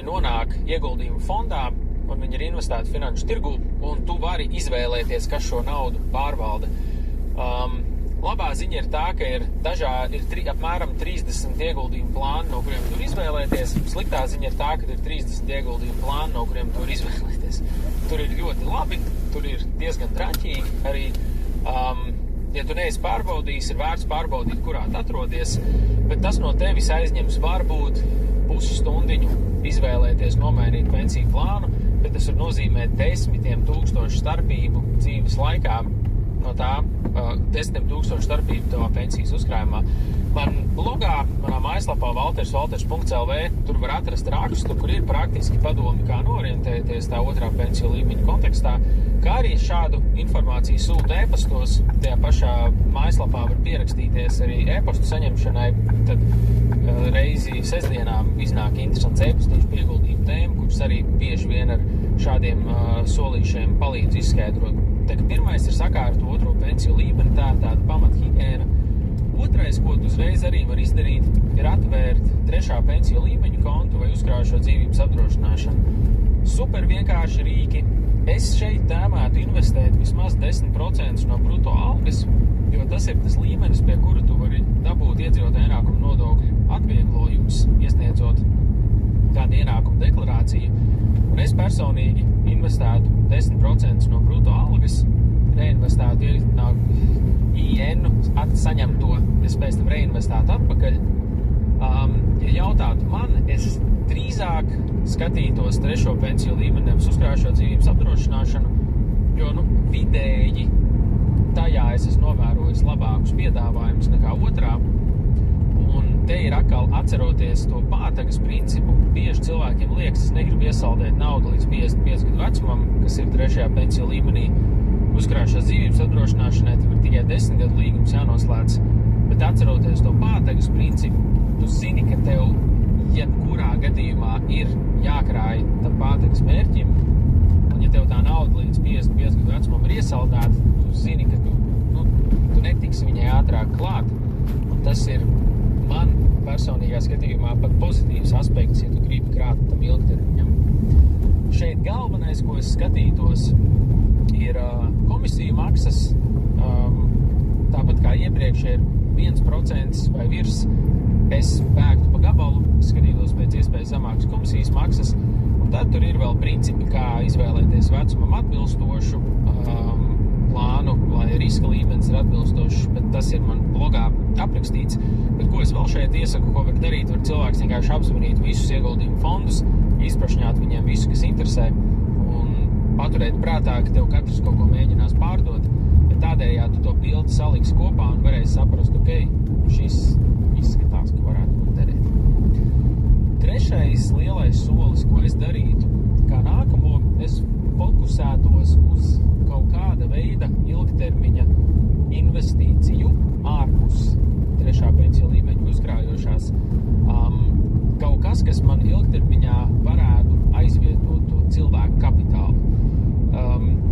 nonāk ieguldījumu fondā, un viņi ir investēti finanšu tirgū, un tu vari izvēlēties, kas šo naudu pārvalda. Labā ziņa ir tā, ka ir apmēram 30 ieguldījumu plāni, no kuriem tu var izvēlēties. Sliktā ziņa ir tā, ka ir 30 ieguldījumu plāni, no kuriem tu var izvēlēties. Tur ir ļoti labi, tur ir diezgan traķīgi. Arī, ja tu neesi pārbaudījis, ir vērts pārbaudīt, kurā tu atrodies, bet tas no tevis aizņems varbūt pusstundiņu izvēlēties nomainīt pensiju plānu, bet tas var nozīmēt 10 000 starpību dzīves laikā. No tā 10 000 starpību tavā pensijas uzkrājumā. Man blogā, manā mājaslapā valters.lv, tur var atrast rakstu, kur ir praktiski padomi, kā norientēties tā otrā pensiju līmeņa kontekstā, kā arī šādu informāciju sūta e-pastos. Tajā pašā mājaslapā var pierakstīties arī e-pastu saņemšanai, tad reizi sestdienām iznāk interesants e-pastīšu par ieguldījumu tēmu, kuras arī bieži vien ar šādiem solīšiem palīdz izskaidrot. Pirmais ir sakārt otro pensiju līmeni, tā ir tāda pamathigiēna. Otrais, ko tu uzreiz arī var izdarīt, ir atvērt trešā pensiju līmeņu kontu vai uzkrājušo dzīvības apdrošināšanu. Super vienkārši rīki. Es šeit tēmētu investēt vismaz 10% no bruto algas, jo tas ir tas līmenis, pie kura tu vari dabūt iedzīvotāju ienākumu nodokļu atvieglojumus, iesniedzot kādu ienākumu deklarāciju. Un es personīgi investētu 10% no bruto algas, reinvestētu IN, saņem to, es pēc tam reinvestētu atpakaļ. Ja jautātu man, es drīzāk skatītos trešo pensiju līmeni, nevis uzkrājušo dzīvības apdrošināšanu, jo, vidēji tajā es esmu novērojis labākus piedāvājumus nekā otrā. Un te ir atkal atceroties to pātagas principu. Bieži cilvēkiem liekas, es negribu iesaldēt naudu līdz 55 gadu vecumam, kas ir trešajā pensiju līmenī. Uzkrājušās dzīvības apdrošināšanai, tad ir tikai 10 gadu līgums jānoslēdz. Bet atceroties to pātagas principu, tu zini, ka tev jebkurā gadījumā ir jākrāj tam pātagas mērķim. Un ja tev tā nauda līdz 55 gadu vecumam ir iesaldēta, tu zini, ka tu netiksi viņai ātrāk klāt. Un tas ir man personīgā skatījumā pat pozitīvs aspekts, ja tu gribi krāt tam ilgtermiņam. Šeit galvenais, ko es skatītos, ir komisiju maksas. Tāpat kā iepriekš ir 1% vai virs, es pēktu pa gabalu, skatītos pēc iespējas zemākas komisijas maksas, un tad tur ir vēl principi, kā izvēlēties vecumam atbilstošu plānu, lai riska līmenis ir atbilstošs, bet tas ir man blogā aprakstīts. Bet ko es vēl šeit iesaku, ko var darīt, var cilvēks vienkārši apzvanīt visus ieguldījumu fondus, izprašņāt viņiem visu, kas interesē, un paturēt prātā, ka tev katrs kaut ko mēģinās pārdot, bet tādējādi tu to bildi saliks kopā un varēsi saprast, šis izskatās, ka varētu būt derēt. Trešais lielais solis, ko es darītu, kā nākamo, es fokusētos uz kaut kāda veida ilgtermiņa investīciju ārpus trešā pensiju līmeņa uzkrājošās. Kaut kas man ilgtermiņā varētu aizvietot to cilvēku kapitālu.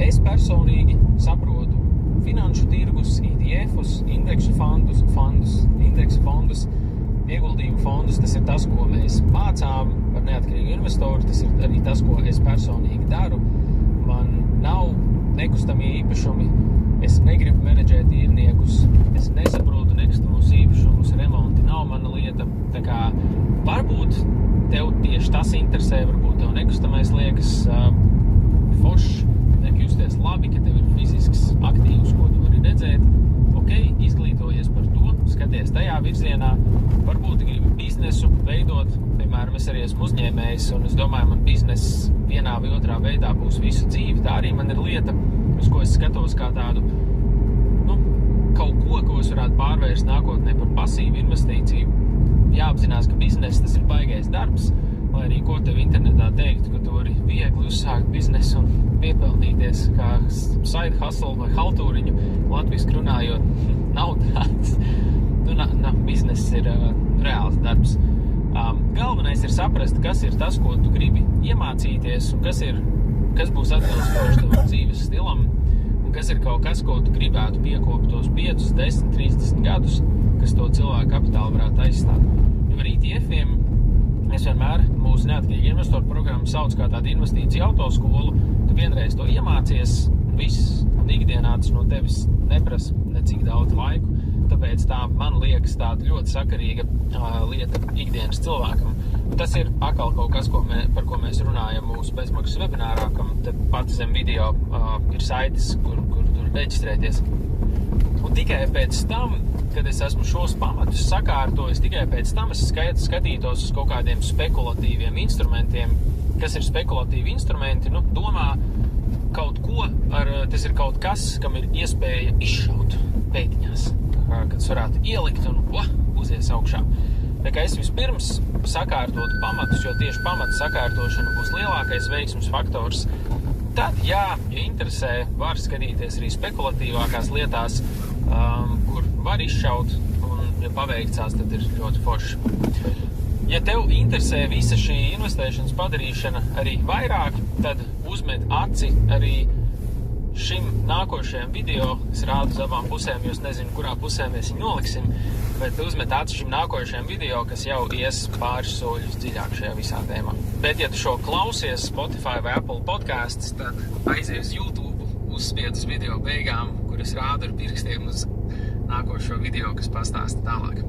Es personīgi saprotu finanšu tirgus, IDF-us, indeksu fondus, ieguldījumu fondus. Tas ir tas, ko mēs mācām par neatkarīgu investoru. Tas ir arī tas, ko es personīgi daru. Man nav nekustamie īpašumi. Es negribu menedžēt īrniekus. Es nesaprotu nekustamos īpašumus. Remonti nav mana lieta. Tā kā varbūt tev tieši tas interesē, varbūt tev nekustamais liekas foršs, liek justies labi, ka tev ir fizisks aktīvs, ko tu vari redzēt. Izglītojies par to, skaties tajā virzienā. Varbūt gribi biznesu veidot, piemēram, es arī esmu uzņēmējs, un es domāju, man bizness vienā vai otrā veidā būs visu dzīvi. Tā arī man ir lieta, uz ko es skatos kā tādu, kaut ko es varētu pārvērst nākotnē par pasīvu investīciju. Jāapzinās, ka bizness tas ir baigais darbs, lai arī ko tev internetā teiktu, ka tu vari viegli uzsākt biznesu un piepelnīties kā side hustle vai haltūriņu, latviski runājot, nav tāds. Bizness ir reāls darbs. Galvenais ir saprast, kas ir tas, ko tu gribi iemācīties, un kas būs atbilstoši tavam dzīves stilam, un kas ir kaut kas, ko tu gribētu piekopt tos 5, 10, 30 gadus, kas to cilvēku kapitālu varētu aizstāt. Jo ar ETF-iem Es vienmēr mūsu neatkarīgi investoru programmu sauc kā tādu investīciju autoskolu. Tu vienreiz to iemācies, viss, un ikdienā tas no tevis neprasa necik daudz laiku. Tāpēc tā man liekas tāda ļoti sakarīga lieta ikdienas cilvēkam. Tas ir atkal kaut kas, par ko mēs runājam mūsu bezmaksas webinārā, kam te pat zem video ir saites, kur tur reģistrēties. Un tikai pēc tam, kad es esmu šos pamatus sakārtojis, tikai pēc tam es skatītos uz kaut kādiem spekulatīviem instrumentiem. Kas ir spekulatīvi instrumenti? Nu, domā kaut ko, tas ir kaut kas, kam ir iespēja izšaut pēdiņās, kad es varētu ielikt un uzies augšā. Tā kā es vispirms sakārtotu pamatus, jo tieši pamatu sakārtošana būs lielākais veiksmes faktors. Tad, ja interesē, var skatīties arī spekulatīvākās lietās, kur var izšaut, un, ja paveikcās, tad ir ļoti forši. Ja tev interesē visa šī investēšanas padarīšana arī vairāk, tad uzmet aci arī šim nākošajam video. Es rādu uz abām pusēm, jo es nezinu, kurā pusē mēs viņu noliksim, bet uzmet aci šim nākošajam video, kas jau ies pāris soļus dziļāk šajā visā tēmā. Bet, ja tu šo klausies Spotify vai Apple podcasts, tad aizies uz YouTube, uzspied uz video beigām, kur es rādu ar pirkstiem uz nākošo video, kas pastāsta tālāk.